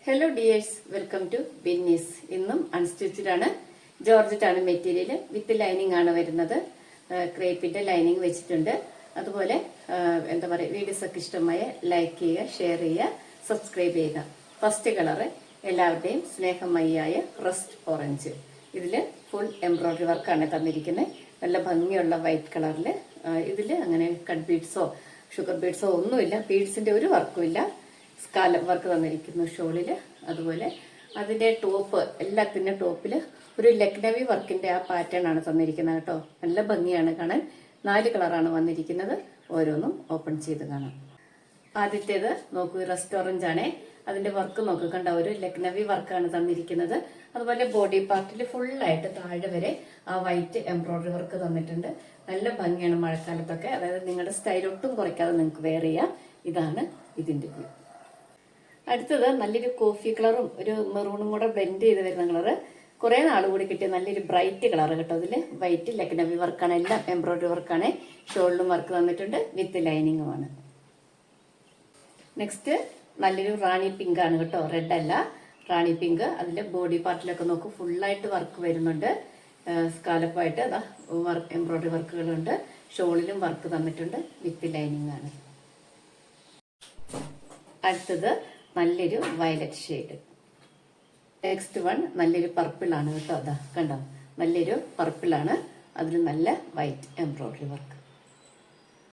Hello dears, welcome to Binny's. ഇന്നും unstitched ആണ്. Georgette ആണ് മെറ്റീരിയൽ. വിത്ത് ലൈനിങ് ആണ് വരുന്നത്. ക്രേപ്പിന്റെ ലൈനിങ് വെച്ചിട്ടുണ്ട്. അതുപോലെ എന്താ പറയുക, വീഡിയോസ് ഒക്കെ ഇഷ്ടമായ ലൈക്ക് ചെയ്യുക, ഷെയർ ചെയ്യുക, സബ്സ്ക്രൈബ് ചെയ്യുക. ഫസ്റ്റ് കളറ് എല്ലാവരുടെയും സ്നേഹമയ്യായ റസ്റ്റ് ഓറഞ്ച്. ഇതില് ഫുൾ എംബ്രോയിഡറി വർക്കാണ് തന്നിരിക്കുന്നത്. നല്ല ഭംഗിയുള്ള വൈറ്റ് കളറിൽ. ഇതിൽ അങ്ങനെ കട്ട് ബീഡ്സോ ഷുഗർ ബീഡ്സോ ഒന്നുമില്ല. ബീഡ്സിന്റെ ഒരു വർക്കും ഇല്ല. സ്കാലപ്പ് വർക്ക് തന്നിരിക്കുന്നു ഷോളില്. അതുപോലെ അതിന്റെ ടോപ്പ്, എല്ലാത്തിന്റെ ടോപ്പില് ഒരു ലക്നവി വർക്കിന്റെ ആ പാറ്റേൺ ആണ് തന്നിരിക്കുന്നത് കേട്ടോ. നല്ല ഭംഗിയാണ് കാണാൻ. 4 കളറാണ് വന്നിരിക്കുന്നത്. ഓരോന്നും ഓപ്പൺ ചെയ്ത് കാണാം. ആദ്യത്തേത് നോക്കൂ, റെസ്റ്റോറന്റ് ആണേ. അതിന്റെ വർക്ക് നോക്കൂ, കണ്ട ഒരു ലക്നവി വർക്കാണ് തന്നിരിക്കുന്നത്. അതുപോലെ ബോഡി പാർട്ടിൽ ഫുള്ളായിട്ട് താഴെ വരെ ആ വൈറ്റ് എംബ്രോയിഡറി വർക്ക് തന്നിട്ടുണ്ട്. നല്ല ഭംഗിയാണ് മഴക്കാലത്തൊക്കെ. അതായത് നിങ്ങളുടെ സ്റ്റൈൽ ഒട്ടും കുറയ്ക്കാതെ നിങ്ങൾക്ക് വെയർ ചെയ്യാം. ഇതാണ് ഇതിന്റെ വ്യൂ. അടുത്തത് നല്ലൊരു കോഫി കളറും ഒരു മെറൂണും കൂടെ ബ്ലെൻഡ് ചെയ്ത് വരുന്ന കളറ്. കുറെ നാൾ കൂടി കിട്ടിയ നല്ലൊരു ബ്രൈറ്റ് കളർ കേട്ടോ. അതില് വൈറ്റ് ലക്നവി വർക്കാണ്, എല്ലാം എംബ്രോയിഡറി വർക്കാണ്. ഷോളിലും വർക്ക് തന്നിട്ടുണ്ട്, വിത്ത് ലൈനിങ്ങുമാണ്. നെക്സ്റ്റ് നല്ലൊരു റാണി പിങ്ക് ആണ് കേട്ടോ, റെഡ് അല്ല, റാണി പിങ്ക്. അതിന്റെ ബോഡി പാർട്ടിലൊക്കെ നോക്കും, ഫുള്ളായിട്ട് വർക്ക് വരുന്നുണ്ട്. സ്കാലപ്പായിട്ട് അതാ വർക്ക് എംബ്രോയിഡറി വർക്കുകളുണ്ട്. ഷോളിലും വർക്ക് തന്നിട്ടുണ്ട്, വിത്ത് ലൈനിങ് ആണ്. അടുത്തത് നല്ലൊരു വയലറ്റ് ഷെയ്ഡ്. നെക്സ്റ്റ് വൺ നല്ലൊരു പർപ്പിൾ ആണ് കേട്ടോ. അതാ കണ്ടോ, നല്ലൊരു പർപ്പിൾ ആണ്. അതിൽ നല്ല വൈറ്റ് എംബ്രോയിഡറി വർക്ക്.